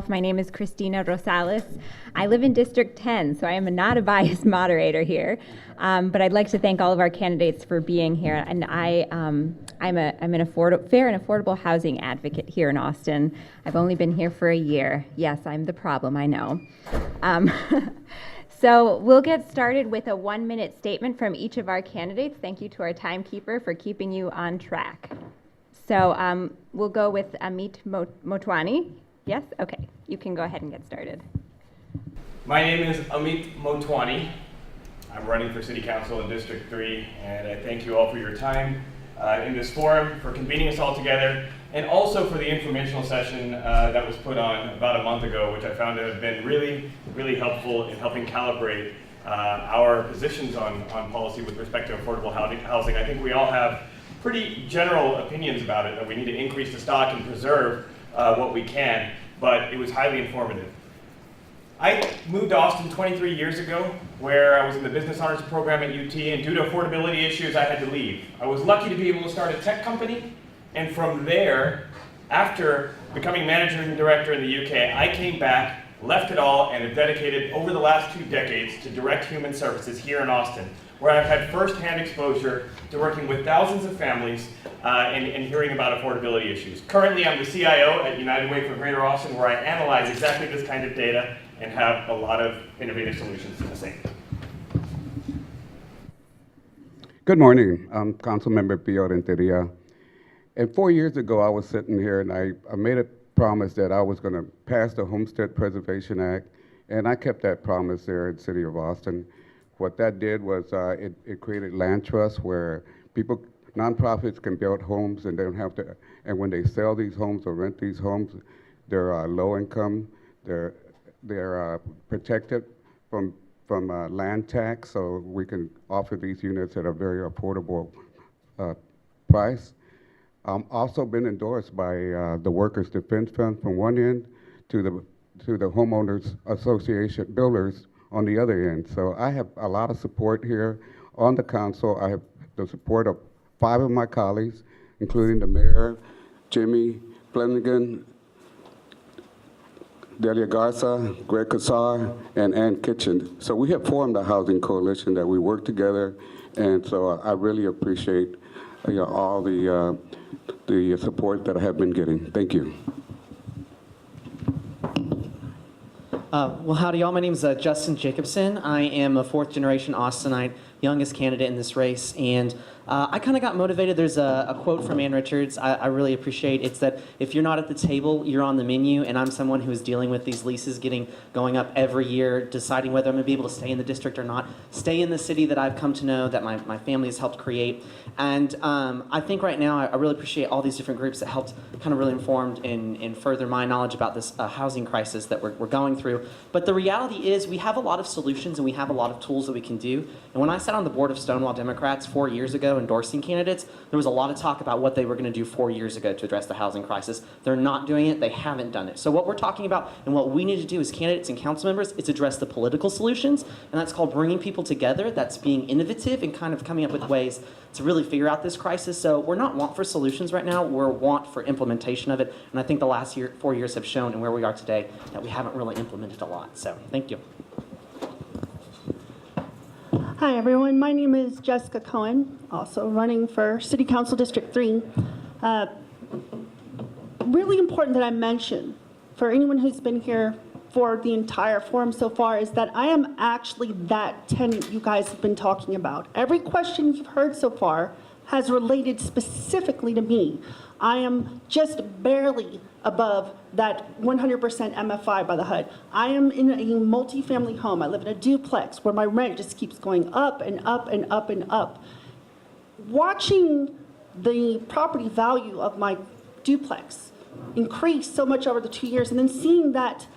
My name is Christina Rosales. I live in District 10, so I am not a biased moderator here. But I'd like to thank all of our candidates for being here. And I'm an fair and affordable housing advocate here in Austin. I've only been here for a year. Yes, I'm the problem, I know. So we'll get started with a 1-minute statement from each of our candidates. Thank you to our timekeeper for keeping you on track. So we'll go with Amit Motwani. Yes? Okay. You can go ahead and get started. My name is Amit Motwani. I'm running for City Council in District 3, and I thank you all for your time in this forum, for convening us all together, and also for the informational session that was put on about a month ago, which I found to have been really, really helpful in helping calibrate our positions on policy with respect to affordable housing. I think we all have pretty general opinions about it, that we need to increase the stock and preserve what we can, but it was highly informative. I moved to Austin 23 years ago, where I was in the business honors program at UT, and due to affordability issues, I had to leave. I was lucky to be able to start a tech company, and from there, after becoming manager and director in the UK, I came back, left it all, and have dedicated over the last 2 decades to direct human services here in Austin, where I've had firsthand exposure to working with thousands of families and hearing about affordability issues. Currently, I'm the CIO at United Way for Greater Austin, where I analyze exactly this kind of data and have a lot of innovative solutions to the same. Good morning. I'm Councilmember Pio Renteria. And 4 years ago, I was sitting here and I made a promise that I was going to pass the Homestead Preservation Act, and I kept that promise there in the city of Austin. What that did was it created land trusts where nonprofits can build homes and they don't have to, and when they sell these homes or rent these homes, they're low income, they're protected from land tax, so we can offer these units at a very affordable price. Also been endorsed by the Workers Defense Fund from one end to the Homeowners Association builders on the other end. So I have a lot of support here on the council. I have the support of 5 of my colleagues, including the mayor, Jimmy Flanagan, Delia Garza, Greg Kassar, and Ann Kitchen. So we have formed a housing coalition that we work together, and so I really appreciate all the support that I have been getting. Thank you. Well, howdy y'all. My name is Justin Jacobson. I am a 4th-generation Austinite, youngest candidate in this race, and I kind of got motivated. There's a quote from Ann Richards I really appreciate. It's that if you're not at the table, you're on the menu, and I'm someone who is dealing with these leases going up every year, deciding whether I'm going to be able to stay in the district or not, stay in the city that I've come to know, that my family has helped create. And I think right now I really appreciate all these different groups that helped kind of really informed and further my knowledge about this housing crisis that we're going through. But the reality is we have a lot of solutions and we have a lot of tools that we can do. And when I sat on the board of Stonewall Democrats 4 years ago endorsing candidates, there was a lot of talk about what they were going to do 4 years ago to address the housing crisis. They're not doing it. They haven't done it. So what we're talking about and what we need to do as candidates and council members is address the political solutions, and that's called bringing people together. That's being innovative and kind of coming up with ways to really figure out this crisis. So we're not want for solutions right now. We're want for implementation of it. And I think the last 4 years have shown, and where we are today, that we haven't really implemented a lot. So thank you. Hi, everyone. My name is Jessica Cohen, also running for City Council District 3. Really important that I mention, for anyone who's been here for the entire forum so far, is that I am actually that tenant you guys have been talking about. Every question you've heard so far has related specifically to me. I am just barely above that 100% MFI by the HUD. I am in a multifamily home. I live in a duplex where my rent just keeps going up and up and up and up. Watching the property value of my duplex increase so much over the 2 years, and then seeing that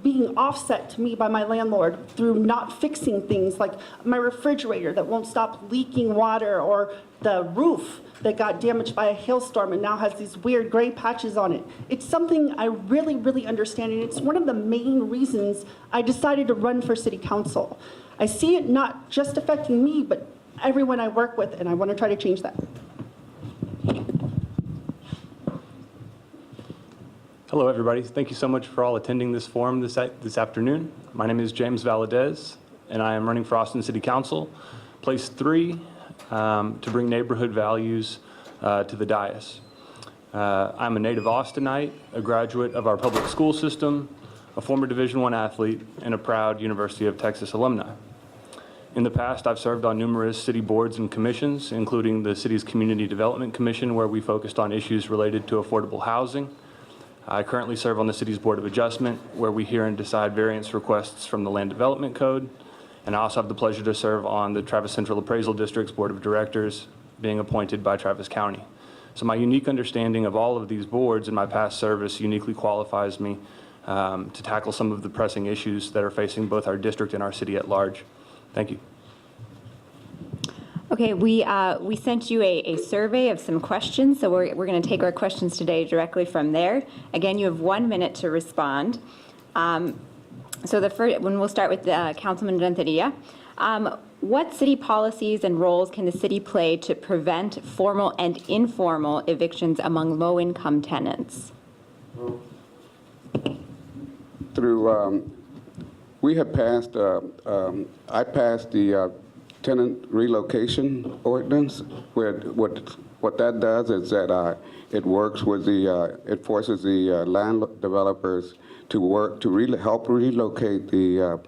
being offset to me by my landlord through not fixing things like my refrigerator that won't stop leaking water, or the roof that got damaged by a hailstorm and now has these weird gray patches on it. It's something I really, really understand, and it's one of the main reasons I decided to run for city council. I see it not just affecting me, but everyone I work with, and I want to try to change that. Hello, everybody. Thank you so much for all attending this forum this afternoon. My name is James Valadez, and I am running for Austin City Council, place 3, to bring neighborhood values to the dais. I'm a native Austinite, a graduate of our public school system, a former Division I athlete, and a proud University of Texas alumni. In the past, I've served on numerous city boards and commissions, including the city's Community Development Commission, where we focused on issues related to affordable housing. I currently serve on the city's Board of Adjustment, where we hear and decide variance requests from the Land Development Code. And I also have the pleasure to serve on the Travis Central Appraisal District's Board of Directors, being appointed by Travis County. So my unique understanding of all of these boards and my past service uniquely qualifies me to tackle some of the pressing issues that are facing both our district and our city at large. Thank you. Okay, we sent you a survey of some questions, so we're going to take our questions today directly from there. Again, you have 1 minute to respond. So the first, we'll start with Councilman Renteria. What city policies and roles can the city play to prevent formal and informal evictions among low-income tenants? Through, we have passed, I passed the tenant relocation ordinance, where what that does is that it works with the, it forces the land developers to work to help relocate the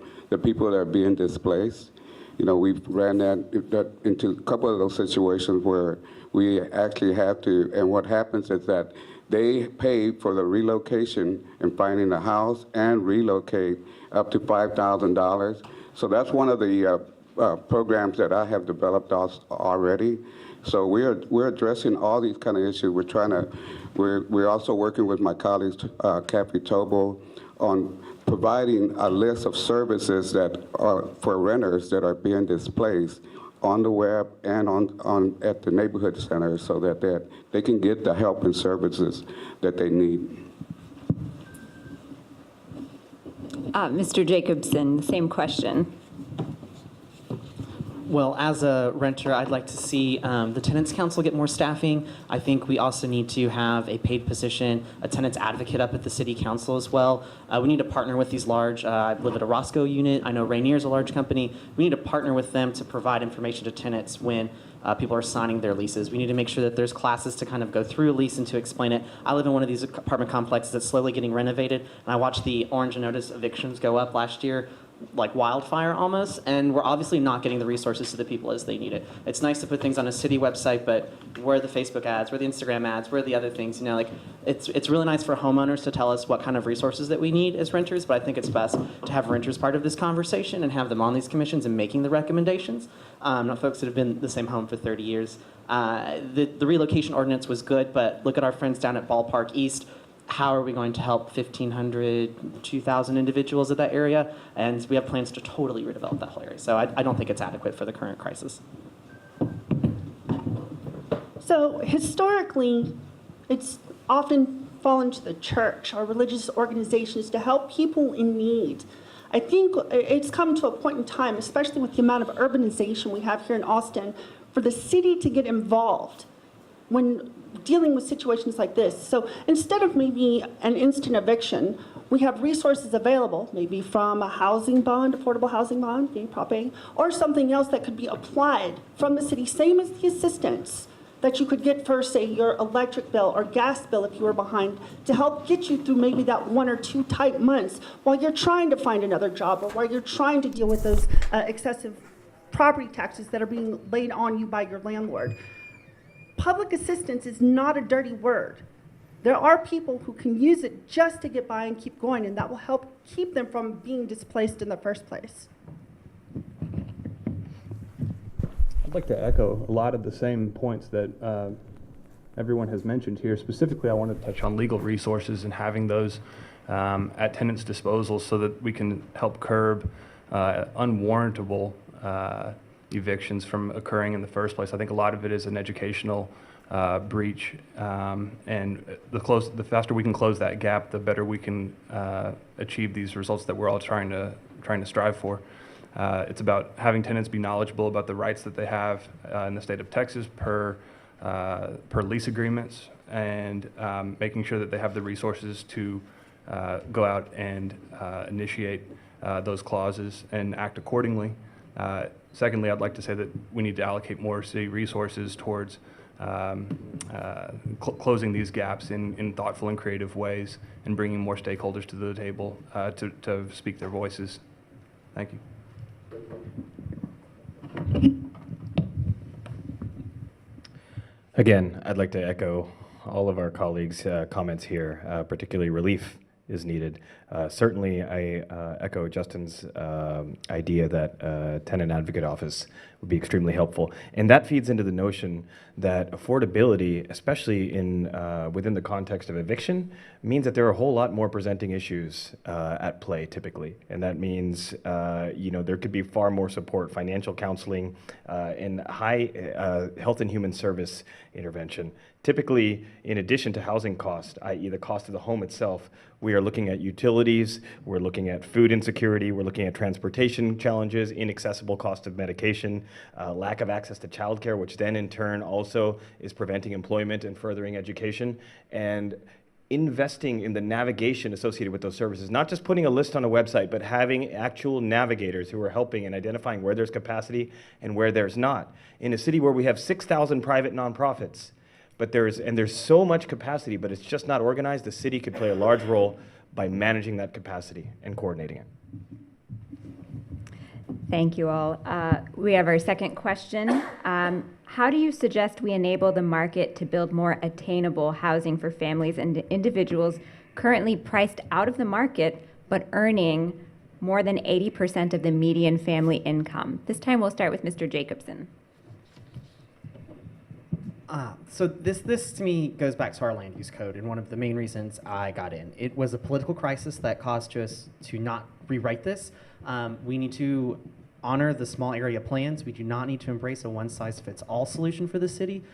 people that are being displaced. You know, we've ran that into a couple of those situations where we actually have to, and what happens is that they pay for the relocation and finding a house and relocate up to $5,000. So that's one of the programs that I have developed already. So we're addressing all these kind of issues. We're also working with my colleagues, Kathy Tobel, on providing a list of services that are for renters that are being displaced on the web and at the neighborhood centers, so that they can get the help and services that they need. Mr. Jacobson, the same question. Well, as a renter, I'd like to see the Tenants Council get more staffing. I think we also need to have a paid position, a tenants advocate up at the City Council as well. We need to partner with these large, I live at a Roscoe unit. I know Rainier is a large company. We need to partner with them to provide information to tenants when people are signing their leases. We need to make sure that there's classes to kind of go through a lease and to explain it. I live in one of these apartment complexes that's slowly getting renovated, and I watched the orange notice evictions go up last year like wildfire almost, and we're obviously not getting the resources to the people as they need it. It's nice to put things on a city website, but where are the Facebook ads, where are the Instagram ads, where are the other things? You know, like it's really nice for homeowners to tell us what kind of resources that we need as renters, but I think it's best to have renters part of this conversation and have them on these commissions and making the recommendations, not folks that have been in the same home for 30 years. The relocation ordinance was good, but look at our friends down at Ballpark East. How are we going to help 1,500, 2,000 individuals of that area? And we have plans to totally redevelop that whole area. So I don't think it's adequate for the current crisis. So historically, it's often fallen to the church or religious organizations to help people in need. I think it's come to a point in time, especially with the amount of urbanization we have here in Austin, for the city to get involved when dealing with situations like this. So instead of maybe an instant eviction, we have resources available, maybe from a housing bond, affordable housing bond, Prop A, or something else that could be applied from the city, same as the assistance that you could get for, say, your electric bill or gas bill if you were behind, to help get you through maybe that 1 or 2 tight months while you're trying to find another job or while you're trying to deal with those excessive property taxes that are being laid on you by your landlord. Public assistance is not a dirty word. There are people who can use it just to get by and keep going, and that will help keep them from being displaced in the first place. I'd like to echo a lot of the same points that everyone has mentioned here. Specifically, I want to touch on legal resources and having those at tenants' disposal so that we can help curb unwarrantable evictions from occurring in the first place. I think a lot of it is an educational breach, and the faster we can close that gap, the better we can achieve these results that we're all trying to strive for. It's about having tenants be knowledgeable about the rights that they have in the state of Texas per lease agreements, and making sure that they have the resources to go out and initiate those clauses and act accordingly. Secondly, I'd like to say that we need to allocate more city resources towards closing these gaps in thoughtful and creative ways and bringing more stakeholders to the table to speak their voices. Thank you. Again, I'd like to echo all of our colleagues' comments here. Particularly relief is needed. Certainly, I echo Justin's idea that tenant advocate office would be extremely helpful. And that feeds into the notion that affordability, especially within the context of eviction, means that there are a whole lot more presenting issues at play typically. And that means there could be far more support, financial counseling, and high health and human service intervention. Typically, in addition to housing cost, i.e. the cost of the home itself, we are looking at utilities, we're looking at food insecurity, we're looking at transportation challenges, inaccessible cost of medication, lack of access to childcare, which then in turn also is preventing employment and furthering education, and investing in the navigation associated with those services, not just putting a list on a website, but having actual navigators who are helping and identifying where there's capacity and where there's not. In a city where we have 6,000 private nonprofits, but there's so much capacity, but it's just not organized, the city could play a large role by managing that capacity and coordinating it. Thank you all. We have our second question. How do you suggest we enable the market to build more attainable housing for families and individuals currently priced out of the market, but earning more than 80% of the median family income? This time we'll start with Mr. Jacobson. So this to me goes back to our land use code, and one of the main reasons I got in. It was a political crisis that caused us to not rewrite this. We need to honor the small area plans. We do not need to embrace a one-size-fits-all solution for the city.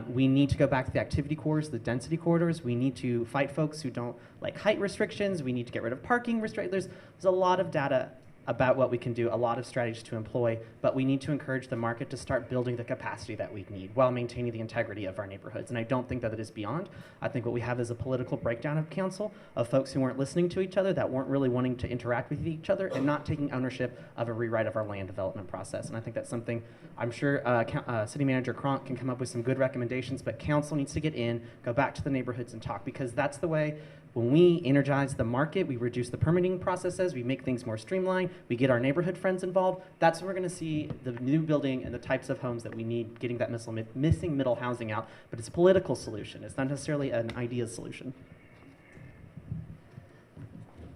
We need to go back to the activity corridors, the density corridors. We need to fight folks who don't like height restrictions. We need to get rid of parking restrictions. There's a lot of data about what we can do, a lot of strategies to employ, but we need to encourage the market to start building the capacity that we need while maintaining the integrity of our neighborhoods. And I don't think that it is beyond. I think what we have is a political breakdown of council, of folks who weren't listening to each other, that weren't really wanting to interact with each other, and not taking ownership of a rewrite of our land development process. And I think that's something I'm sure City Manager Cronk can come up with some good recommendations, but council needs to get in, go back to the neighborhoods and talk, because that's the way. When we energize the market, we reduce the permitting processes, we make things more streamlined, we get our neighborhood friends involved. That's when we're going to see the new building and the types of homes that we need, getting that missing middle housing out. But it's a political solution. It's not necessarily an idea solution.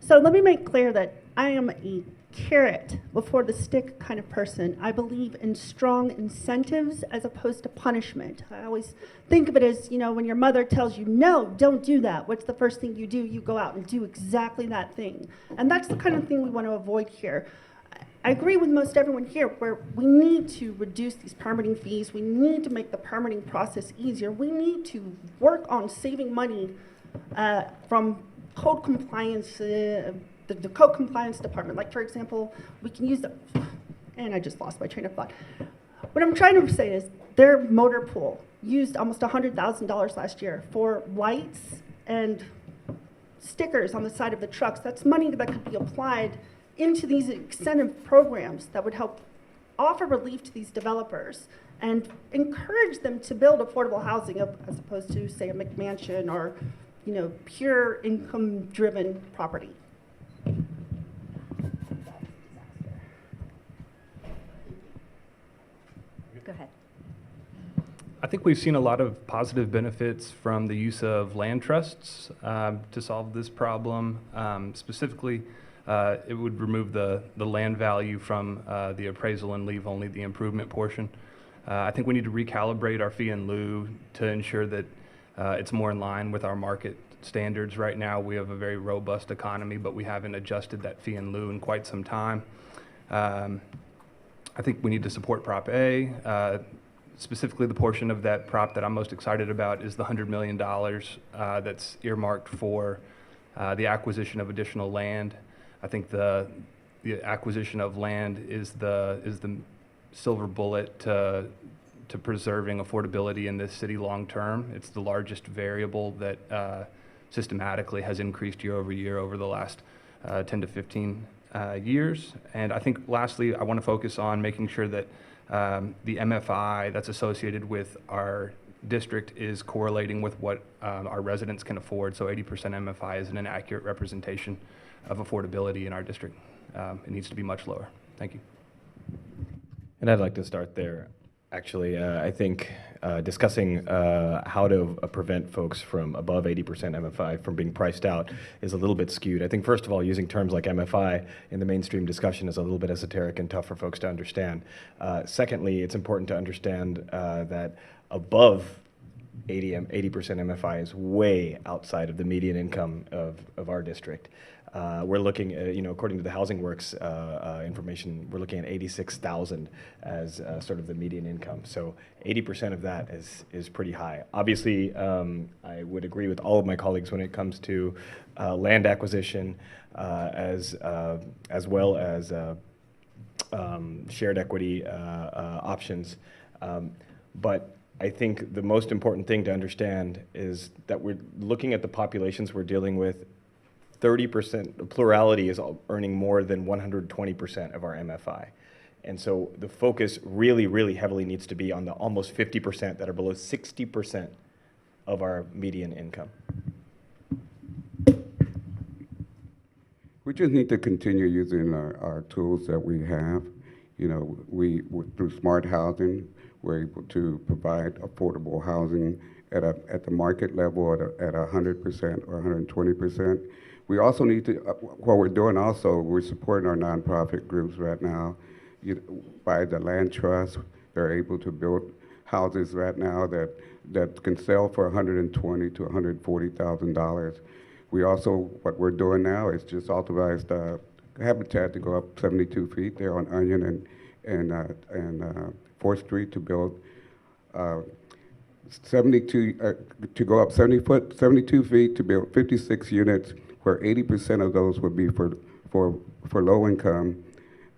So let me make clear that I am a carrot before the stick kind of person. I believe in strong incentives as opposed to punishment. I always think of it as, when your mother tells you, no, don't do that, what's the first thing you do? You go out and do exactly that thing. And that's the kind of thing we want to avoid here. I agree with most everyone here where we need to reduce these permitting fees. We need to make the permitting process easier. We need to work on saving money from code compliance, the code compliance department. Like, for example, we can use and I just lost my train of thought. What I'm trying to say is their motor pool used almost $100,000 last year for lights and stickers on the side of the trucks. That's money that could be applied into these incentive programs that would help offer relief to these developers and encourage them to build affordable housing as opposed to, say, a McMansion or, pure income-driven property. Go ahead. I think we've seen a lot of positive benefits from the use of land trusts to solve this problem. Specifically, it would remove the land value from the appraisal and leave only the improvement portion. I think we need to recalibrate our fee in lieu to ensure that it's more in line with our market standards. Right now, we have a very robust economy, but we haven't adjusted that fee in lieu in quite some time. I think we need to support Prop A. Specifically, the portion of that prop that I'm most excited about is the $100 million that's earmarked for the acquisition of additional land. I think the acquisition of land is the silver bullet to to preserving affordability in this city long term. It's the largest variable that systematically has increased year over year over the last 10 to 15 years. And I think lastly, I want to focus on making sure that the MFI that's associated with our district is correlating with what our residents can afford. So 80% MFI isn't an accurate representation of affordability in our district. It needs to be much lower. Thank you. And I'd like to start there. Actually, I think discussing how to prevent folks from above 80% MFI from being priced out is a little bit skewed. I think, first of all, using terms like MFI in the mainstream discussion is a little bit esoteric and tough for folks to understand. Secondly, it's important to understand that above 80% MFI is way outside of the median income of our district. We're looking at, according to the Housing Works information, we're looking at $86,000 as sort of the median income. So 80% of that is pretty high. Obviously, I would agree with all of my colleagues when it comes to land acquisition, as well as shared equity options. But I think the most important thing to understand is that we're looking at the populations we're dealing with. 30%, plurality is earning more than 120% of our MFI. And so the focus really, really heavily needs to be on the almost 50% that are below 60% of our median income. We just need to continue using our tools that we have. Through smart housing, we're able to provide affordable housing at the market level at 100% or 120%. We also need to, what we're doing also, we're supporting our nonprofit groups right now. By the land trust, they're able to build houses right now that can sell for $120,000 to $140,000. We also, what we're doing now is just authorized Habitat to go up 72 feet there on Onion and 4th Street to build to go up 72 feet to build 56 units, where 80% of those would be for low income,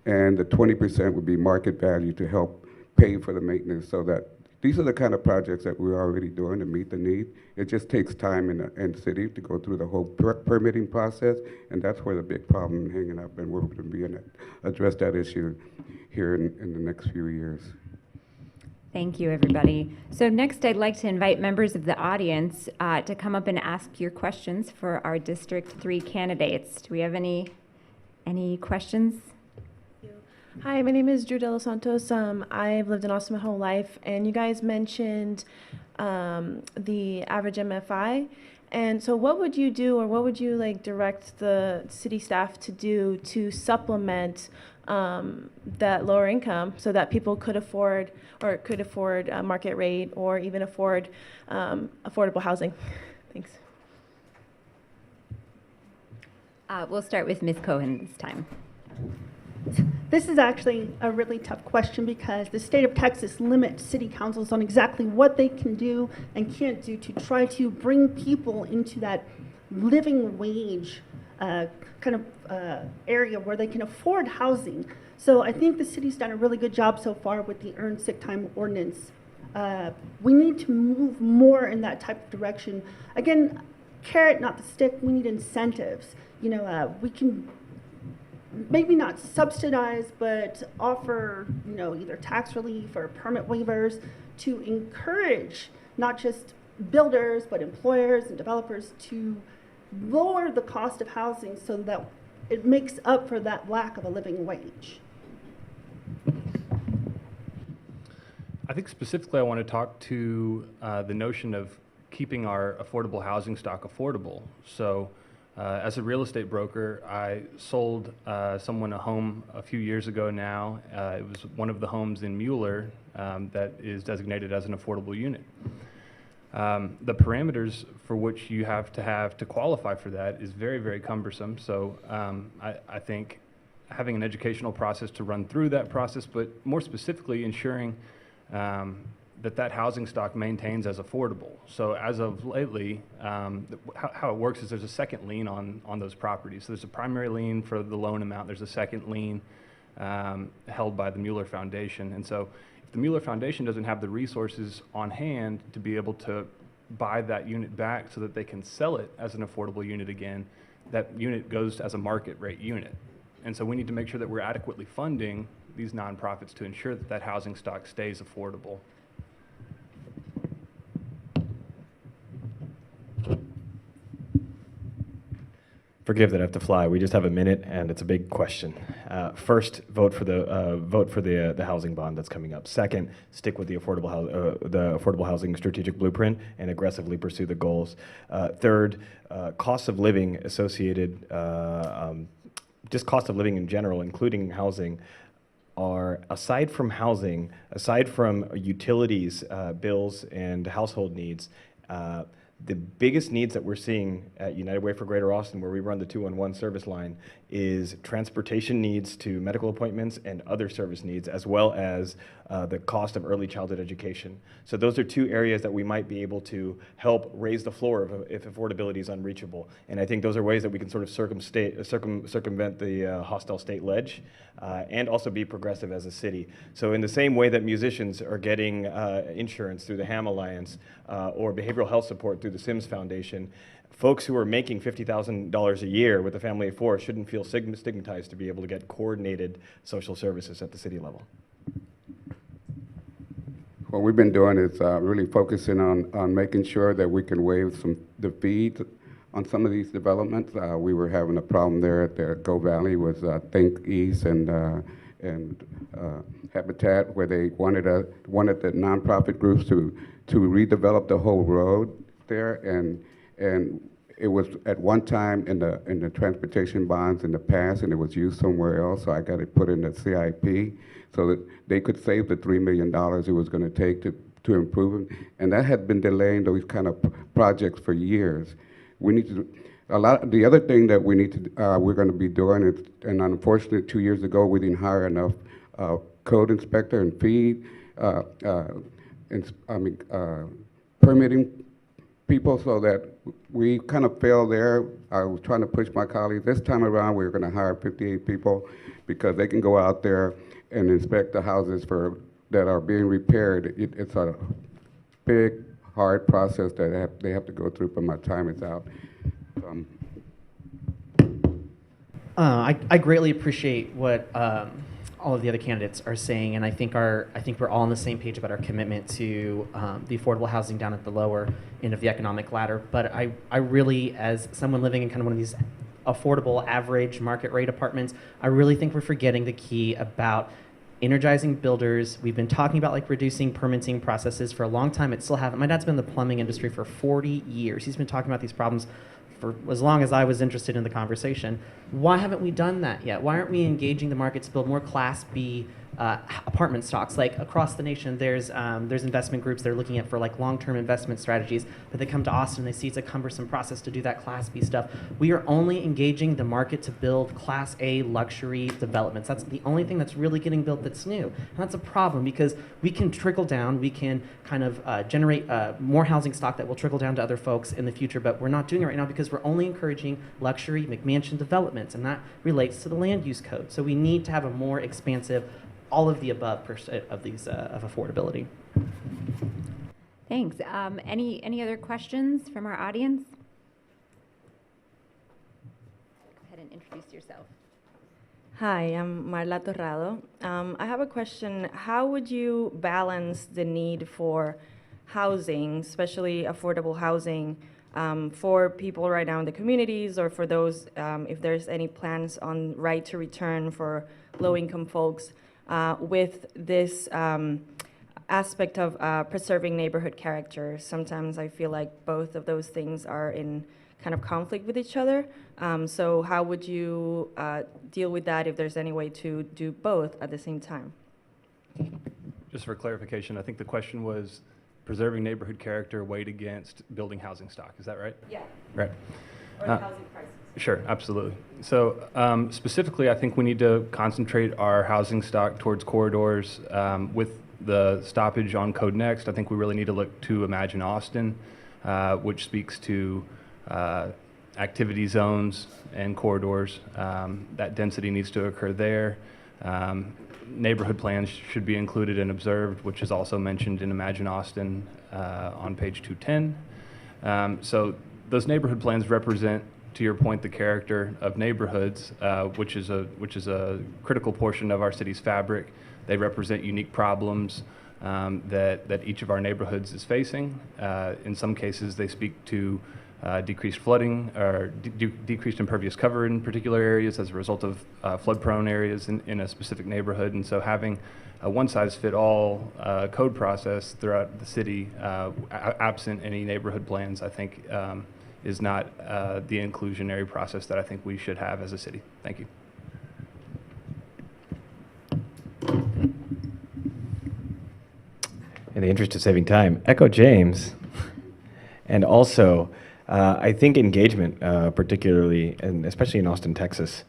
and the 20% would be market value to help pay for the maintenance. So that these are the kind of projects that we're already doing to meet the need. It just takes time in the city to go through the whole permitting process, and that's where the big problem hanging up, and we're going to be address that issue here in the next few years. Thank you, everybody. So next, I'd like to invite members of the audience to come up and ask your questions for our District 3 candidates. Do we have any questions? Hi, my name is Drew De Los Santos. I've lived in Austin my whole life, and you guys mentioned the average MFI. And so what would you do, or what would you direct the city staff to do to supplement that lower income so that people could afford market rate or even afford affordable housing? Thanks. We'll start with Ms. Cohen this time. This is actually a really tough question because the state of Texas limits city councils on exactly what they can do and can't do to try to bring people into that living wage area where they can afford housing. So I think the city's done a really good job so far with the earned sick time ordinance. We need to move more in that type of direction. Again, carrot, not the stick. We need incentives. We can maybe not subsidize, but offer, either tax relief or permit waivers to encourage not just builders, but employers and developers to lower the cost of housing so that it makes up for that lack of a living wage. I think specifically I want to talk to the notion of keeping our affordable housing stock affordable. So as a real estate broker, I sold someone a home a few years ago now. It was one of the homes in Mueller that is designated as an affordable unit. The parameters for which you have to qualify for that is very, very cumbersome. So I think having an educational process to run through that process, but more specifically ensuring that housing stock maintains as affordable. So as of lately, how it works is there's a second lien on those properties. So there's a primary lien for the loan amount. There's a second lien held by the Mueller Foundation. And so If the Mueller Foundation doesn't have the resources on hand to be able to buy that unit back so that they can sell it as an affordable unit again, that unit goes as a market rate unit. And so we need to make sure that we're adequately funding these nonprofits to ensure that that housing stock stays affordable. Forgive that I have to fly. We just have a minute, and it's a big question. First, vote for the housing bond that's coming up. Second, stick with the affordable housing strategic blueprint and aggressively pursue the goals. Third, costs of living associated, just cost of living in general, including housing, are, aside from housing, aside from utilities, bills, and household needs, the biggest needs that we're seeing at United Way for Greater Austin, where we run the 211 service line, is transportation needs to medical appointments and other service needs, as well as the cost of early childhood education. So those are two areas that we might be able to help raise the floor if affordability is unreachable. And I think those are ways that we can sort of circumvent the hostile state ledge and also be progressive as a city. So in the same way that musicians are getting insurance through the HAM Alliance or behavioral health support through the Sims Foundation, folks who are making $50,000 a year with a family of four shouldn't feel stigmatized to be able to get coordinated social services at the city level. What we've been doing is really focusing on making sure that we can waive the fees on some of these developments. We were having a problem there at the Go Valley with Think East and Habitat, where they wanted the nonprofit groups to redevelop the whole road there, and it was at one time in the transportation bonds in the past, and it was used somewhere else. So I got it put in the CIP so that they could save the $3 million it was going to take to improve them. And that had been delaying those kind of projects for years. We need to. The other thing that we need to, we're going to be doing is, and unfortunately 2 years ago we didn't hire enough code inspector and feed, permitting people, so that we kind of failed there. I was trying to push my colleagues. This time around, we were going to hire 58 people because they can go out there and inspect the houses that are being repaired. It's a big, hard process that they have to go through, but my time is out. I greatly appreciate what all of the other candidates are saying, and I think we're all on the same page about our commitment to the affordable housing down at the lower end of the economic ladder. But I really, as someone living in kind of one of these affordable average market rate apartments, I really think we're forgetting the key about energizing builders. We've been talking about like reducing permitting processes for a long time. It still haven't. My dad's been in the plumbing industry for 40 years. He's been talking about these problems for as long as I was interested in the conversation. Why haven't we done that yet? Why aren't we engaging the market to build more Class B apartment stocks? Like across the nation, there's investment groups that are looking at for like long-term investment strategies, but they come to Austin and they see it's a cumbersome process to do that Class B stuff. We are only engaging the market to build Class A luxury developments. That's the only thing that's really getting built that's new. And that's a problem because we can trickle down, we can kind of generate more housing stock that will trickle down to other folks in the future, but we're not doing it right now because we're only encouraging luxury McMansion developments, and that relates to the land use code. So we need to have a more expansive, all of the above of these of affordability. Thanks. Any other questions from our audience? Go ahead and introduce yourself. Hi, I'm Marla Torrado. I have a question. How would you balance the need for housing, especially affordable housing, for people right now in the communities, or for those, if there's any plans on right to return for low-income folks, with this aspect of preserving neighborhood character? Sometimes I feel like both of those things are in kind of conflict with each other. So how would you deal with that if there's any way to do both at the same time? Just for clarification, I think the question was preserving neighborhood character weighed against building housing stock. Is that right? Yeah. Right. Or the housing prices. Sure, absolutely. So specifically, I think we need to concentrate our housing stock towards corridors. With the stoppage on Code Next, I think we really need to look to Imagine Austin, which speaks to activity zones and corridors. That density needs to occur there. Neighborhood plans should be included and observed, which is also mentioned in Imagine Austin on page 210. So those neighborhood plans represent, to your point, the character of neighborhoods, which is a critical portion of our city's fabric. They represent unique problems that each of our neighborhoods is facing. In some cases, they speak to decreased flooding or decreased impervious cover in particular areas as a result of flood-prone areas in a specific neighborhood. And so having a one-size-fit-all code process throughout the city, absent any neighborhood plans, I think is not the inclusionary process that I think we should have as a city. Thank you. In the interest of saving time, echo James. And also, I think engagement, particularly, and especially in Austin, Texas,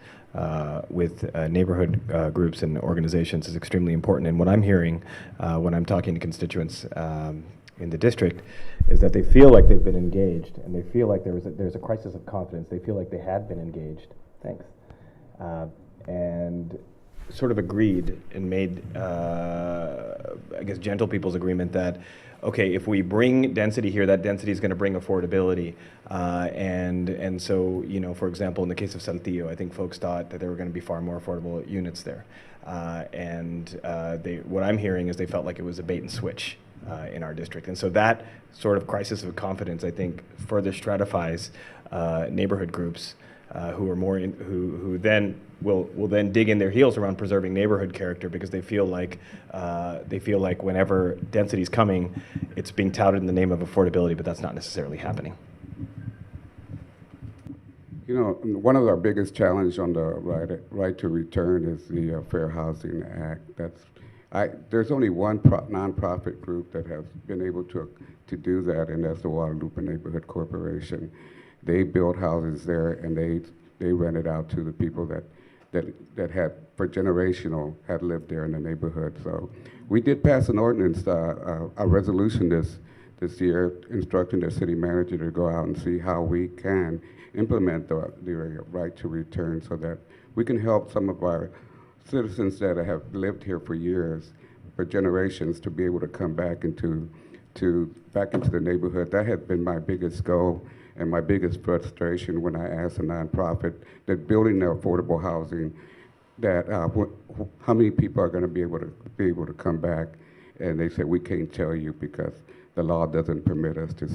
with neighborhood groups and organizations is extremely important. And what I'm hearing when I'm talking to constituents in the district is that they feel like they've been engaged, and they feel like there's a crisis of confidence. They feel like they had been engaged. Thanks. And sort of agreed and made, I guess, gentle people's agreement that, okay, if we bring density here, that density is going to bring affordability. And so, you know, for example, in the case of Saltillo, I think folks thought that there were going to be far more affordable units there. What I'm hearing is they felt like it was a bait and switch in our district. And so that sort of crisis of confidence, I think, further stratifies neighborhood groups who are who then will then dig in their heels around preserving neighborhood character, because they feel like whenever density is coming, it's being touted in the name of affordability, but that's not necessarily happening. You know, one of our biggest challenges on the right to return is the Fair Housing Act. There's only one nonprofit group that has been able to do that, and that's the Guadalupe Neighborhood Corporation. They built houses there, and they rent it out to the people that had, for generational, had lived there in the neighborhood. So we did pass an ordinance, a resolution this year, instructing the city manager to go out and see how we can implement the right to return, so that we can help some of our citizens that have lived here for years, for generations, to be able to come back into the neighborhood. That has been my biggest goal and my biggest frustration when I asked a nonprofit that building the affordable housing, that how many people are going to be able to come back, and they said, we can't tell you because the law doesn't permit us to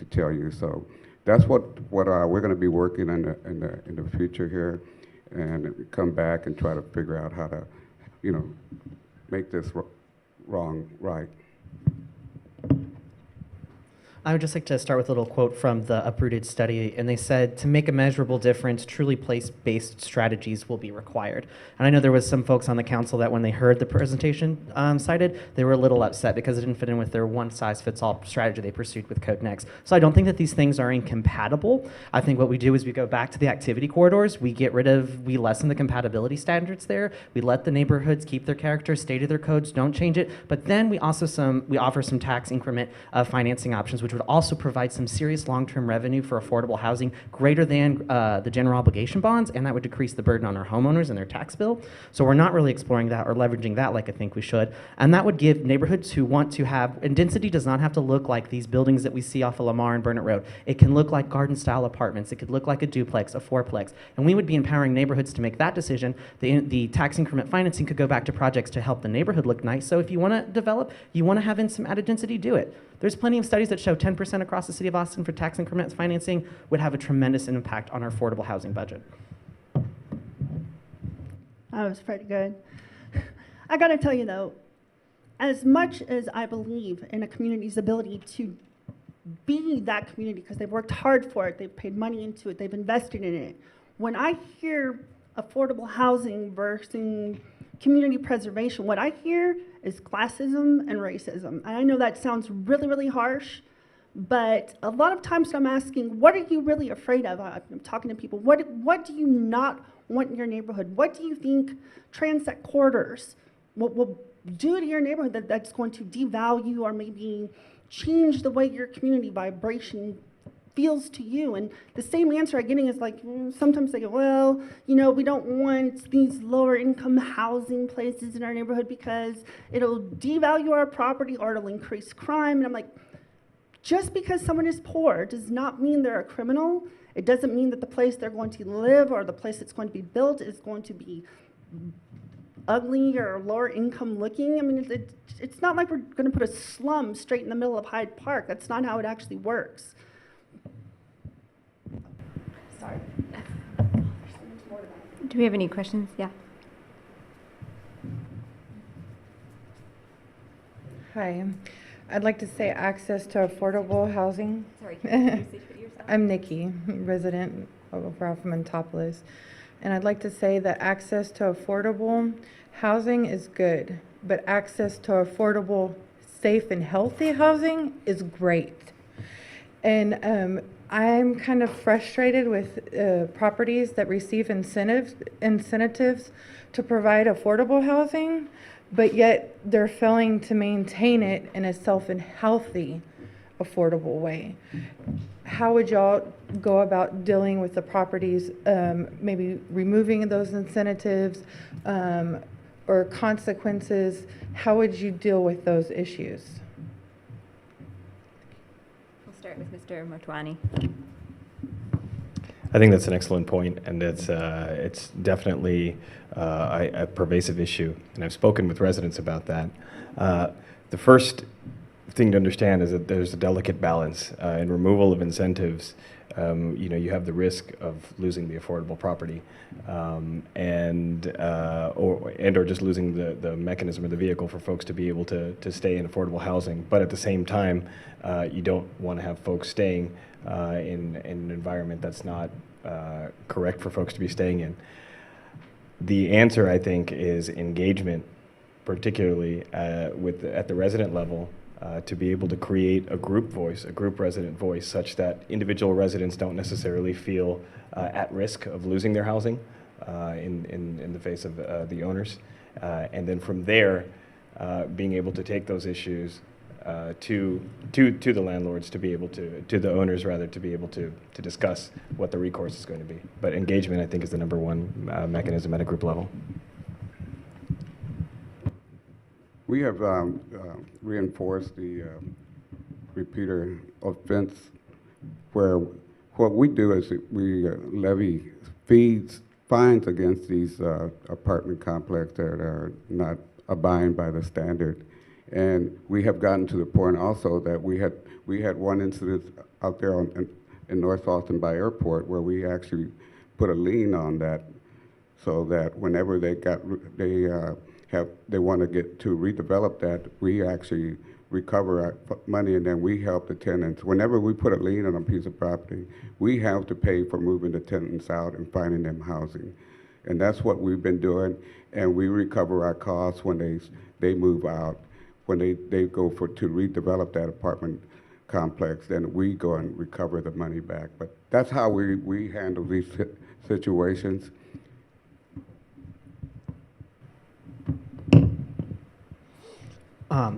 tell you. So that's what we're going to be working on in the future here, and come back and try to figure out how to, you know, make this wrong right. I would just like to start with a little quote from the Uprooted study, and they said, to make a measurable difference, truly place-based strategies will be required. And I know there was some folks on the council that when they heard the presentation cited, they were a little upset because it didn't fit in with their one-size-fits-all strategy they pursued with Code Next. So I don't think that these things are incompatible. I think what we do is we go back to the activity corridors, we lessen the compatibility standards there, we let the neighborhoods keep their character, stay to their codes, don't change it, but then we offer some tax increment financing options, which would also provide some serious long-term revenue for affordable housing greater than the general obligation bonds, and that would decrease the burden on our homeowners and their tax bill. So we're not really exploring that or leveraging that like I think we should. And that would give neighborhoods who want to have, and density does not have to look like these buildings that we see off of Lamar and Burnett Road. It can look like garden-style apartments. It could look like a duplex, a fourplex. And we would be empowering neighborhoods to make that decision. The tax increment financing could go back to projects to help the neighborhood look nice. So if you want to develop, you want to have in some added density, do it. There's plenty of studies that show 10% across the city of Austin for tax increment financing would have a tremendous impact on our affordable housing budget. That was pretty good. I gotta tell you though, as much as I believe in a community's ability to be that community, because they've worked hard for it, they've paid money into it, they've invested in it, when I hear affordable housing versus community preservation, what I hear is classism and racism. And I know that sounds really, really harsh, but a lot of times I'm asking, what are you really afraid of? I'm talking to people, what do you not want in your neighborhood? What do you think transit corridors will do to your neighborhood that's going to devalue or maybe change the way your community vibration feels to you. And the same answer I'm getting is like, sometimes they go, well, you know, we don't want these lower income housing places in our neighborhood because it'll devalue our property or it'll increase crime. And I'm like, just because someone is poor does not mean they're a criminal. It doesn't mean that the place they're going to live or the place that's going to be built is going to be ugly or lower income looking. I mean, it's not like we're going to put a slum straight in the middle of Hyde Park. That's not how it actually works. Sorry. Do we have any questions? Yeah. Hi, I'd like to say access to affordable housing. Sorry, can you say it yourself? I'm Nikki, resident of Ralph Mentopolis, and I'd like to say that access to affordable housing is good, but access to affordable, safe, and healthy housing is great. And I'm kind of frustrated with properties that receive incentives to provide affordable housing, but yet they're failing to maintain it in a safe and healthy, affordable way. How would y'all go about dealing with the properties, maybe removing those incentives or consequences? How would you deal with those issues? We'll start with Mr. Motwani. I think that's an excellent point, and it's definitely a pervasive issue, and I've spoken with residents about that. The first thing to understand is that there's a delicate balance in removal of incentives. You have the risk of losing the affordable property, or just losing the mechanism or the vehicle for folks to be able to stay in affordable housing. But at the same time, you don't want to have folks staying in an environment that's not correct for folks to be staying in. The answer, I think, is engagement, particularly at the resident level, to be able to create a group voice, a group resident voice, such that individual residents don't necessarily feel at risk of losing their housing in the face of the owners. And then from there, being able to take those issues to the landlords, to the owners rather, to be able to discuss what the recourse is going to be. But engagement, I think, is the number one mechanism at a group level. We have reinforced the repeater offense, where what we do is we levy fines against these apartment complexes that are not abiding by the standard. And we have gotten to the point also that we had one incident out there in North Austin by Airport where we actually put a lien on that, so that whenever they want to get to redevelop that, we actually recover our money, and then we help the tenants. Whenever we put a lien on a piece of property, we have to pay for moving the tenants out and finding them housing. And that's what we've been doing, and we recover our costs when they move out. When they go to redevelop that apartment complex, then we go and recover the money back. But that's how we handle these situations.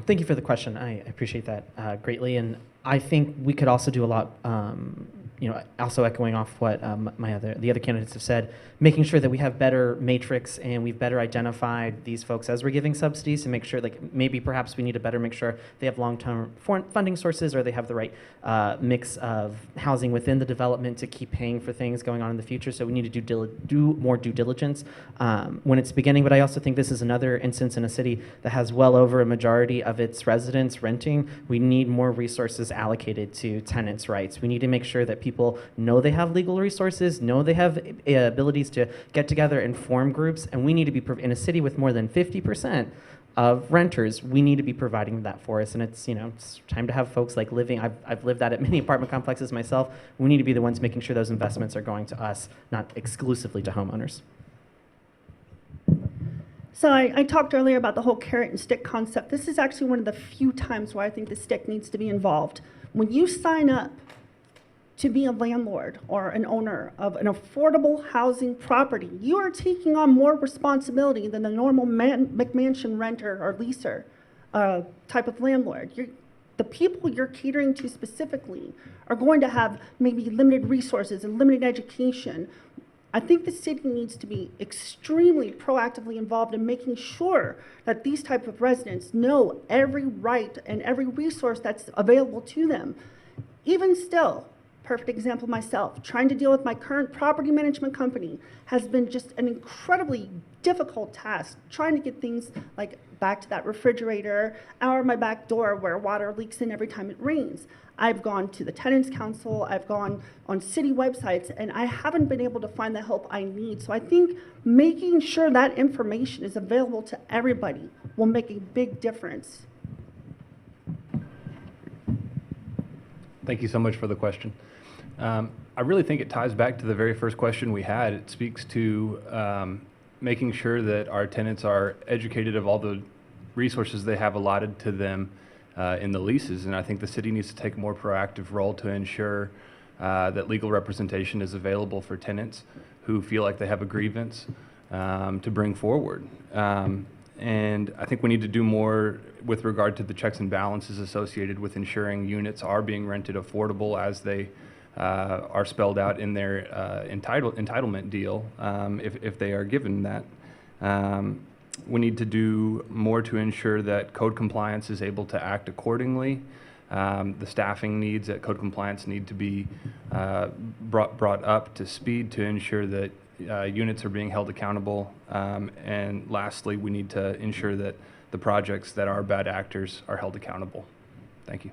Thank you for the question. I appreciate that greatly, and I think we could also do a lot. Also echoing off what the other candidates have said, making sure that we have better matrix and we've better identified these folks as we're giving subsidies to make sure, like maybe perhaps we need to better make sure they have long-term funding sources, or they have the right mix of housing within the development to keep paying for things going on in the future. So we need to do more due diligence when it's beginning. But I also think this is another instance in a city that has well over a majority of its residents renting. We need more resources allocated to tenants' rights. We need to make sure that people know they have legal resources, know they have abilities to get together and form groups, and we need to be, in a city with more than 50% of renters, we need to be providing that for us. And it's time to have folks like living, I've lived at many apartment complexes myself. We need to be the ones making sure those investments are going to us, not exclusively to homeowners. So I talked earlier about the whole carrot and stick concept. This is actually one of the few times where I think the stick needs to be involved. When you sign up to be a landlord or an owner of an affordable housing property, you are taking on more responsibility than the normal McMansion renter or leaser type of landlord. the people you're catering to specifically are going to have maybe limited resources and limited education. I think the city needs to be extremely proactively involved in making sure that these type of residents know every right and every resource that's available to them. Even still, perfect example myself, trying to deal with my current property management company has been just an incredibly difficult task, trying to get things like back to that refrigerator or my back door where water leaks in every time it rains. I've gone to the Tenants Council, I've gone on city websites, and I haven't been able to find the help I need. So I think making sure that information is available to everybody will make a big difference. Thank you so much for the question. I really think it ties back to the very first question we had. It speaks to making sure that our tenants are educated of all the resources they have allotted to them in the leases. And I think the city needs to take a more proactive role to ensure that legal representation is available for tenants who feel like they have a grievance to bring forward. And I think we need to do more with regard to the checks and balances associated with ensuring units are being rented affordable as they are spelled out in their entitlement deal, if they are given that. We need to do more to ensure that code compliance is able to act accordingly. The staffing needs at code compliance need to be brought up to speed to ensure that units are being held accountable. And lastly, we need to ensure that the projects that are bad actors are held accountable. Thank you.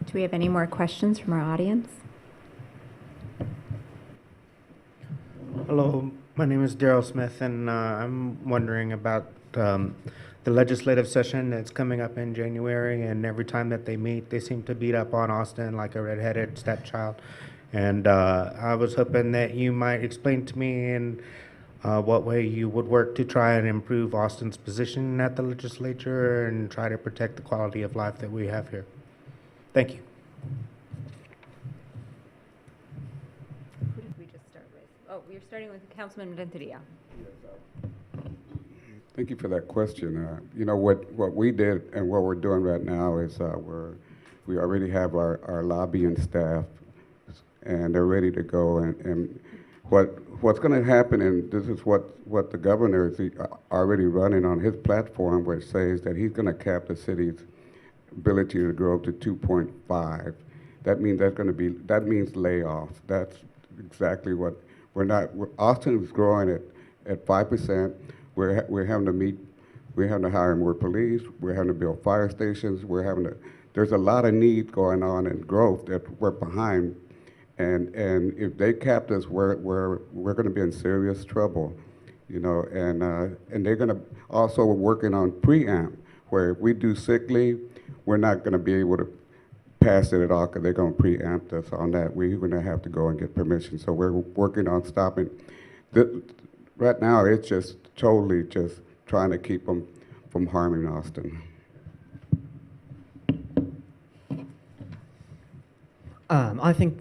Do we have any more questions from our audience? Hello, my name is Daryl Smith, and I'm wondering about the legislative session that's coming up in January, and every time that they meet, they seem to beat up on Austin like a redheaded stepchild. And I was hoping that you might explain to me in what way you would work to try and improve Austin's position at the legislature and try to protect the quality of life that we have here. Thank you. Who did we just start with? Oh, we were starting with Councilman Renteria. Thank you for that question. You know, what we did and what we're doing right now is we already have our lobbying staff, and they're ready to go. And what's going to happen, and this is what the governor is already running on his platform, which says that he's going to cap the city's ability to grow to 2.5. That means that means layoff. That's exactly what Austin is growing at 5%. We're having to hire more police. We're having to build fire stations. There's a lot of need going on and growth that we're behind. And if they capped us, we're going to be in serious trouble, you know. And they're going to also working on preamp, where if we do sick leave, we're not going to be able to pass it at all because they're going to preempt us on that. We're going to have to go and get permission. So we're working on stopping. Right now, it's just totally just trying to keep them from harming Austin. I think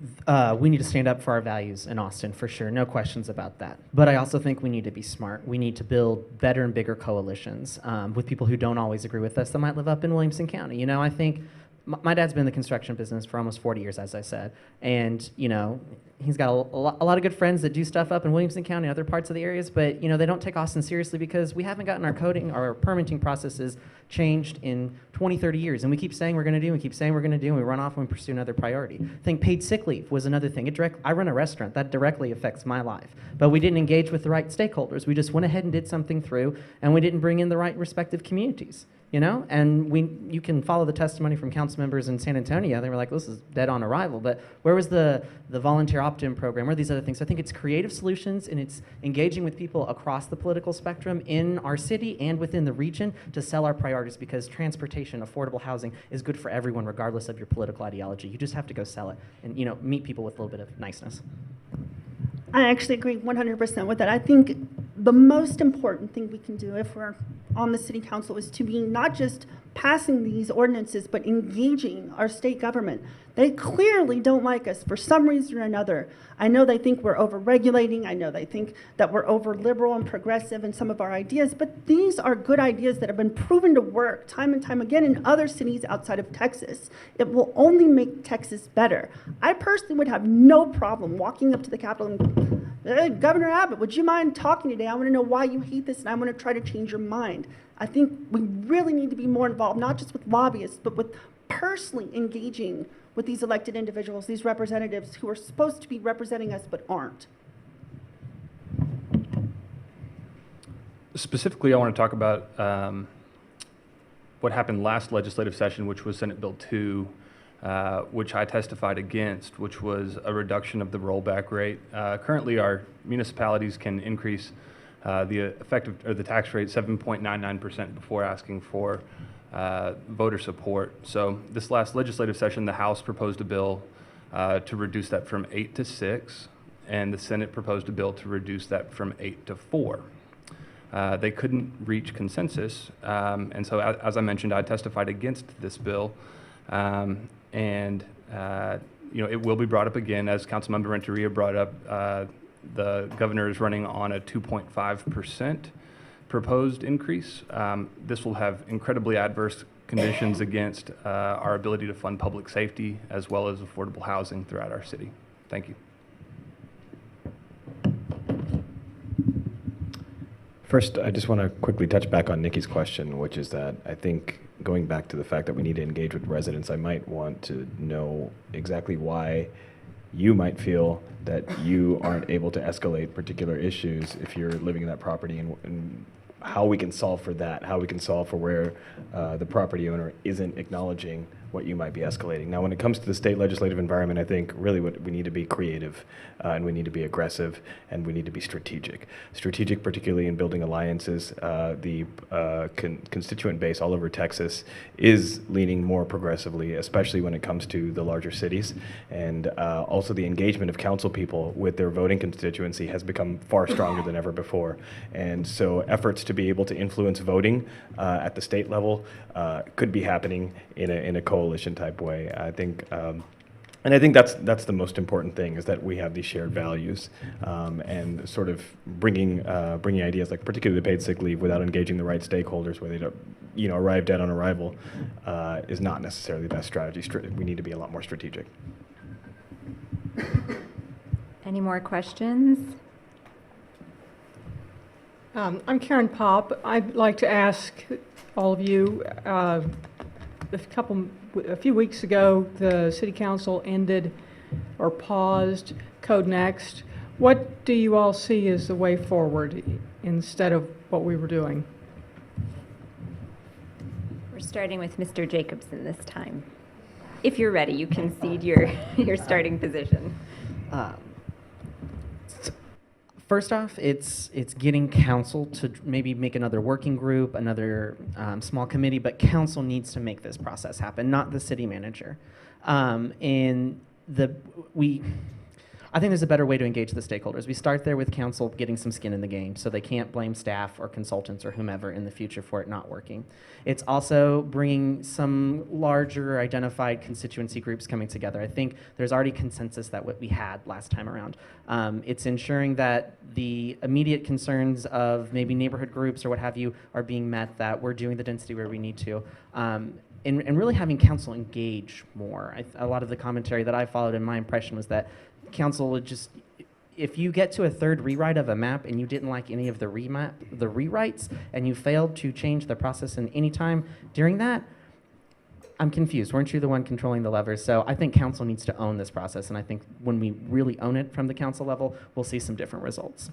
we need to stand up for our values in Austin, for sure. No questions about that. But I also think we need to be smart. We need to build better and bigger coalitions with people who don't always agree with us that might live up in Williamson County. You know, I think my dad's been in the construction business for almost 40 years, as I said. And, you know, he's got a lot of good friends that do stuff up in Williamson County and other parts of the areas, but, you know, they don't take Austin seriously because we haven't gotten our coding, our permitting processes changed in 20, 30 years. And we keep saying we're going to do, and keep saying we're going to do, and we run off and we pursue another priority. I think paid sick leave was another thing. I run a restaurant. That directly affects my life. But we didn't engage with the right stakeholders. We just went ahead and did something through, and we didn't bring in the right respective communities. You know, and you can follow the testimony from council members in San Antonio. They were like, this is dead on arrival. But where was the volunteer opt-in program? Where are these other things? So I think it's creative solutions, and it's engaging with people across the political spectrum in our city and within the region to sell our priorities, because transportation, affordable housing is good for everyone regardless of your political ideology. You just have to go sell it and, you know, meet people with a little bit of niceness. I actually agree 100% with that. I think the most important thing we can do if we're on the city council is to be not just passing these ordinances, but engaging our state government. They clearly don't like us for some reason or another. I know they think we're over-regulating. I know they think that we're over-liberal and progressive in some of our ideas, but these are good ideas that have been proven to work time and time again in other cities outside of Texas. It will only make Texas better. I personally would have no problem walking up to the Capitol and, Governor Abbott, would you mind talking today? I want to know why you hate this, and I want to try to change your mind. I think we really need to be more involved, not just with lobbyists, but with personally engaging with these elected individuals, these representatives who are supposed to be representing us but aren't. Specifically, I want to talk about what happened last legislative session, which was Senate Bill 2, which I testified against, which was a reduction of the rollback rate. Currently, our municipalities can increase the effective or the tax rate 7.99% before asking for voter support. So this last legislative session, the House proposed a bill to reduce that from 8 to 6, and the Senate proposed a bill to reduce that from 8 to 4. They couldn't reach consensus, and so as I mentioned, I testified against this bill, and it will be brought up again, as Councilmember Renteria brought up. The governor is running on a 2.5% proposed increase. This will have incredibly adverse conditions against our ability to fund public safety as well as affordable housing throughout our city. Thank you. First, I just want to quickly touch back on Nikki's question, which is that I think going back to the fact that we need to engage with residents, I might want to know exactly why you might feel that you aren't able to escalate particular issues if you're living in that property, and how we can solve for that, how we can solve for where the property owner isn't acknowledging what you might be escalating. Now, when it comes to the state legislative environment, I think really what we need to be creative, and we need to be aggressive, and we need to be strategic. Strategic, particularly in building alliances. The constituent base all over Texas is leaning more progressively, especially when it comes to the larger cities. And also the engagement of council people with their voting constituency has become far stronger than ever before. And so efforts to be able to influence voting at the state level could be happening in a coalition type way. I think, and I think that's the most important thing, is that we have these shared values, and sort of bringing ideas like particularly the paid sick leave without engaging the right stakeholders, where they don't, arrive dead on arrival, is not necessarily the best strategy. We need to be a lot more strategic. Any more questions? I'm Karen Popp. I'd like to ask all of you, a few weeks ago, the City Council ended or paused Code Next. What do you all see as the way forward instead of what we were doing? We're starting with Mr. Jacobson this time. If you're ready, you can cede your starting position. First off, it's getting council to maybe make another working group, another small committee, but council needs to make this process happen, not the city manager. I think there's a better way to engage the stakeholders. We start there with council getting some skin in the game, so they can't blame staff or consultants or whomever in the future for it not working. It's also bringing some larger identified constituency groups coming together. I think there's already consensus that what we had last time around. It's ensuring that the immediate concerns of maybe neighborhood groups or what have you are being met, that we're doing the density where we need to. And really having council engage more. A lot of the commentary that I followed, and my impression was that council would just, if you get to a third rewrite of a map and you didn't like any of the rewrites, and you failed to change the process in any time during that, I'm confused. Weren't you the one controlling the levers? So I think council needs to own this process, and I think when we really own it from the council level, we'll see some different results.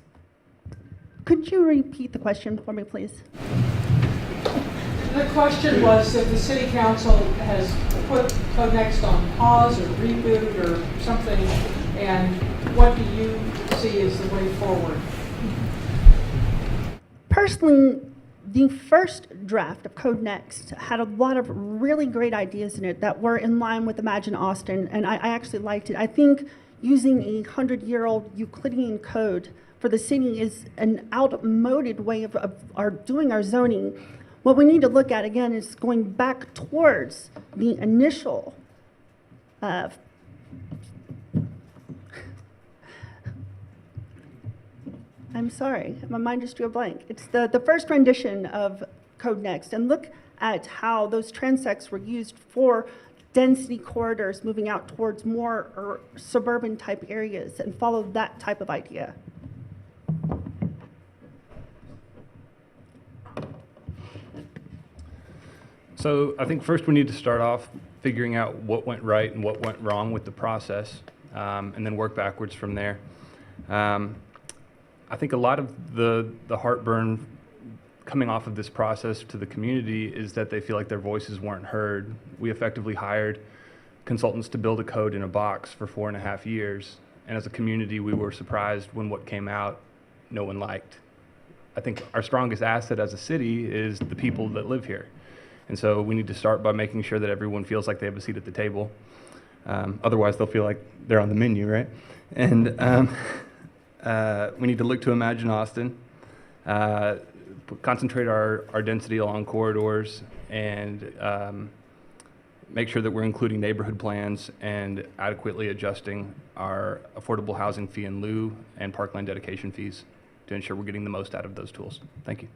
Could you repeat the question for me, please? The question was that the City Council has put Code Next on pause or reboot or something, and what do you see as the way forward? Personally, the first draft of Code Next had a lot of really great ideas in it that were in line with Imagine Austin, and I actually liked it. I think using a 100-year-old Euclidean code for the city is an outmoded way of doing our zoning. What we need to look at again is going back towards the initial I'm sorry, my mind just drew a blank. It's the first rendition of Code Next, and look at how those transects were used for density corridors moving out towards more suburban type areas, and follow that type of idea. So I think first we need to start off figuring out what went right and what went wrong with the process, and then work backwards from there. I think a lot of the heartburn coming off of this process to the community is that they feel like their voices weren't heard. We effectively hired consultants to build a code in a box for 4.5 years, and as a community we were surprised when what came out no one liked. I think our strongest asset as a city is the people that live here. And so we need to start by making sure that everyone feels like they have a seat at the table. Otherwise, they'll feel like they're on the menu, right? And we need to look to Imagine Austin, concentrate our density along corridors, and make sure that we're including neighborhood plans and adequately adjusting our affordable housing fee in lieu and parkland dedication fees to ensure we're getting the most out of those tools. Thank you.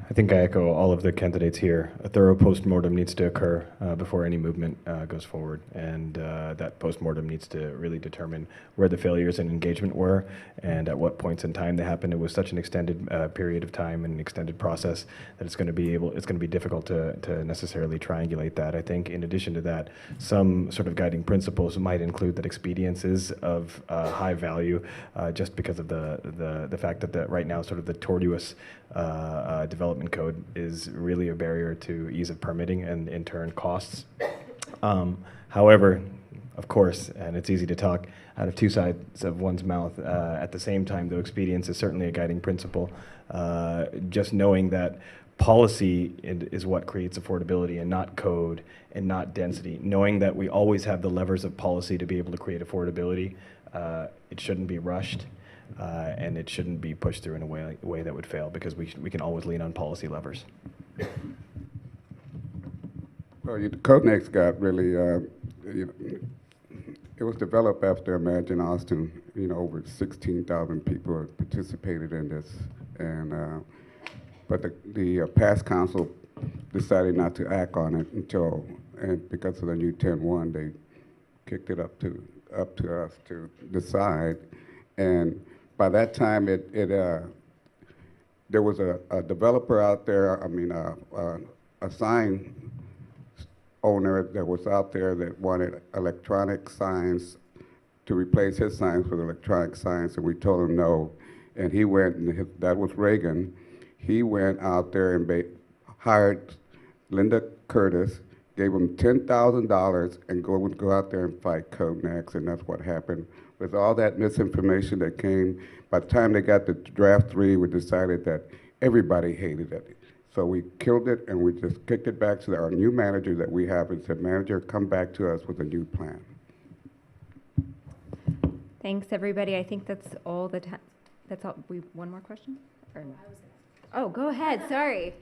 I think I echo all of the candidates here. A thorough postmortem needs to occur before any movement goes forward, and that postmortem needs to really determine where the failures in engagement were and at what points in time they happened. It was such an extended period of time and an extended process that it's going to be difficult to necessarily triangulate that. I think in addition to that, some sort of guiding principles might include that expedience is of high value, just because of the fact that right now sort of the tortuous development code is really a barrier to ease of permitting and in turn costs. However, of course, and it's easy to talk out of two sides of one's mouth at the same time, though expedience is certainly a guiding principle. Just knowing that policy is what creates affordability and not code and not density. Knowing that we always have the levers of policy to be able to create affordability, it shouldn't be rushed. And it shouldn't be pushed through in a way that would fail, because we can always lean on policy levers. Well, Code Next got really, it was developed after Imagine Austin. Over 16,000 people participated in this, and but the past council decided not to act on it and because of the new 10-1, they kicked it up to us to decide. And by that time, there was a developer out there, a sign owner that was out there that wanted electronic signs to replace his signs with electronic signs, and we told him no. And he went, and that was Reagan, he went out there and hired Linda Curtis, gave him $10,000 and go out there and fight Code Next, and that's what happened. With all that misinformation that came, by the time they got to draft 3, we decided that everybody hated it. So we killed it, and we just kicked it back to our new manager that we have and said, manager, come back to us with a new plan. Thanks, everybody. I think that's all the time. That's all. One more question? Or no? Oh, go ahead. Sorry.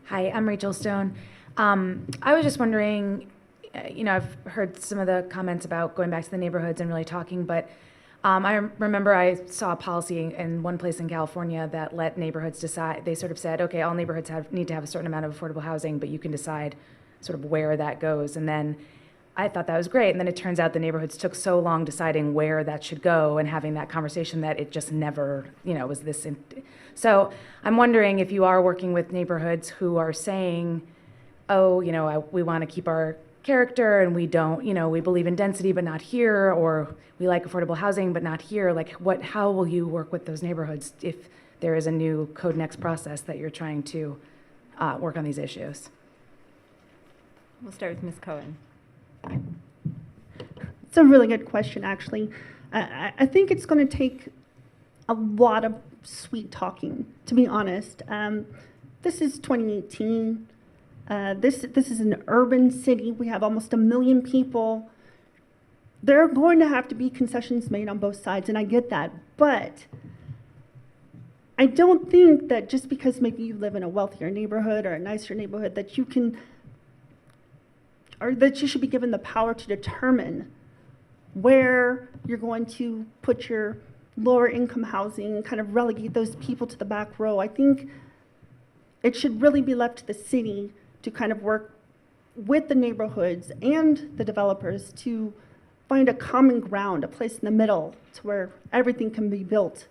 Hi, I'm Rachel Stone. I was just wondering, I've heard some of the comments about going back to the neighborhoods and really talking, but I remember I saw a policy in one place in California that let neighborhoods decide. They sort of said, okay, all neighborhoods need to have a certain amount of affordable housing, but you can decide sort of where that goes. And then I thought that was great. And then it turns out the neighborhoods took so long deciding where that should go and having that conversation that it just never, was this. So I'm wondering if you are working with neighborhoods who are saying, oh, we want to keep our character and we don't, we believe in density but not here, or we like affordable housing but not here. Like how will you work with those neighborhoods if there is a new Code Next process that you're trying to work on these issues? We'll start with Ms. Cohen. It's a really good question, actually. I think it's going to take a lot of sweet talking, to be honest. This is 2018. This is an urban city. We have almost 1 million people. There are going to have to be concessions made on both sides, and I get that. But I don't think that just because maybe you live in a wealthier neighborhood or a nicer neighborhood that you can, or that you should be given the power to determine where you're going to put your lower income housing and kind of relegate those people to the back row. I think it should really be left to the city to kind of work with the neighborhoods and the developers to find a common ground, a place in the middle to where everything can be built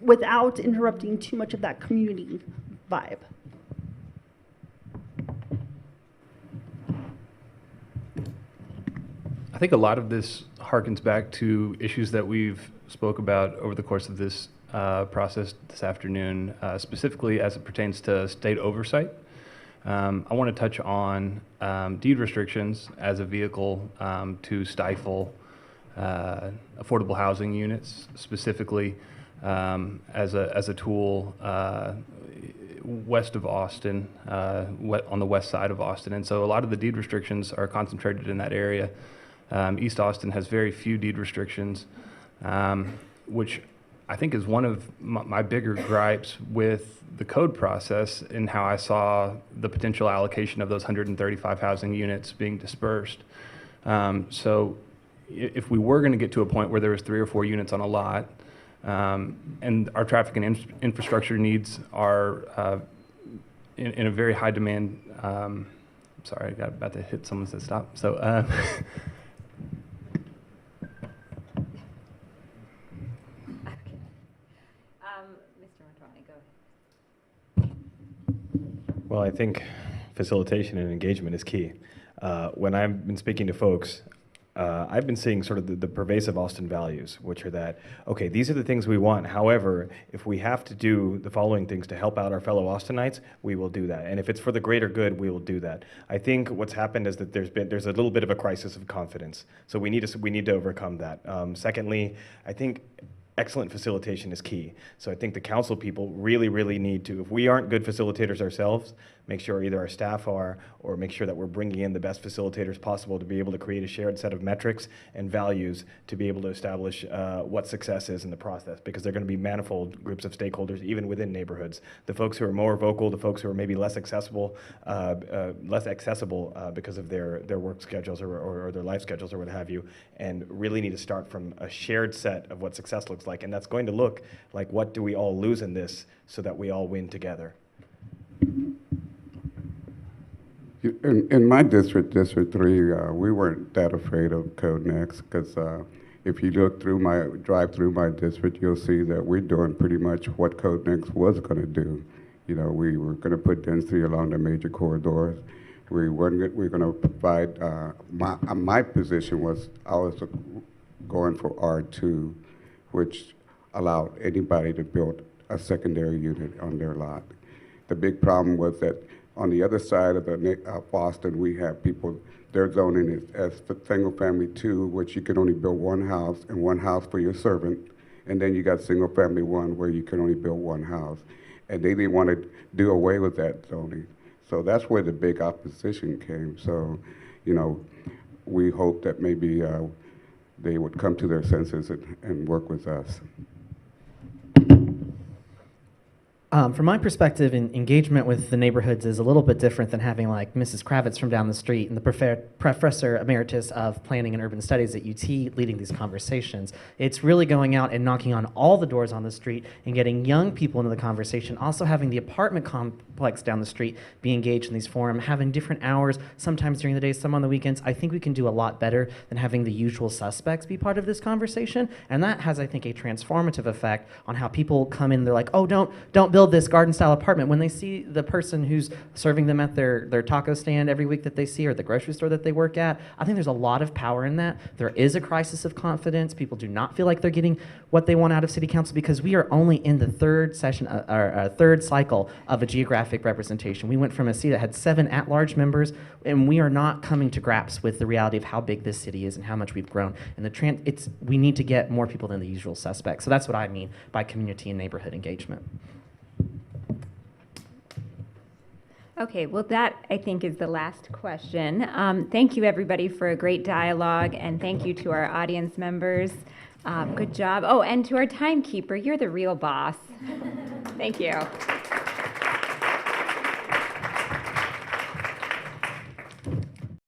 without interrupting too much of that community vibe. I think a lot of this harkens back to issues that we've spoke about over the course of this process this afternoon, specifically as it pertains to state oversight. I want to touch on deed restrictions as a vehicle to stifle affordable housing units, specifically as a tool west of Austin, on the west side of Austin. And so a lot of the deed restrictions are concentrated in that area. East Austin has very few deed restrictions, which I think is one of my bigger gripes with the code process and how I saw the potential allocation of those 135 housing units being dispersed. So if we were going to get to a point where there was 3 or 4 units on a lot, and our traffic and infrastructure needs are in a very high demand, sorry, I got about to hit someone said stop. So. Well, I think facilitation and engagement is key. When I've been speaking to folks, I've been seeing sort of the pervasive Austin values, which are that, okay, these are the things we want. However, if we have to do the following things to help out our fellow Austinites, we will do that. And if it's for the greater good, we will do that. I think what's happened is that there's a little bit of a crisis of confidence. So we need to overcome that. Secondly, I think excellent facilitation is key. So I think the council people really, really need to, if we aren't good facilitators ourselves, make sure either our staff are, or make sure that we're bringing in the best facilitators possible to be able to create a shared set of metrics and values to be able to establish what success is in the process, because they're going to be manifold groups of stakeholders, even within neighborhoods. The folks who are more vocal, the folks who are maybe less accessible because of their work schedules or their life schedules or what have you, and really need to start from a shared set of what success looks like. And that's going to look like, what do we all lose in this so that we all win together? In my district, District 3, we weren't that afraid of Code Next, because if you drive through my district, you'll see that we're doing pretty much what Code Next was going to do. You know, we were going to put density along the major corridors. We're going to provide, my position was, I was going for R2, which allowed anybody to build a secondary unit on their lot. The big problem was that on the other side of Boston, we have people, their zoning is as single family 2, which you can only build one house and one house for your servant. And then you got single family 1, where you can only build one house. And they didn't want to do away with that zoning. So that's where the big opposition came. So, you know, we hope that maybe they would come to their senses and work with us. From my perspective, engagement with the neighborhoods is a little bit different than having like Mrs. Kravitz from down the street and the professor emeritus of planning and urban studies at UT leading these conversations. It's really going out and knocking on all the doors on the street and getting young people into the conversation, also having the apartment complex down the street be engaged in these forums, having different hours, sometimes during the day, some on the weekends. I think we can do a lot better than having the usual suspects be part of this conversation, and that has, I think, a transformative effect on how people come in. They're like, oh, don't build this garden-style apartment. When they see the person who's serving them at their taco stand every week that they see, or the grocery store that they work at, I think there's a lot of power in that. There is a crisis of confidence. People do not feel like they're getting what they want out of city council, because we are only in the third cycle of a geographic representation. We went from a city that had 7 at-large members, and we are not coming to grips with the reality of how big this city is and how much we've grown. And we need to get more people than the usual suspects. So that's what I mean by community and neighborhood engagement. Okay, well, that I think is the last question. Thank you, everybody, for a great dialogue, and thank you to our audience members. Good job. Oh, and to our timekeeper, you're the real boss. Thank you.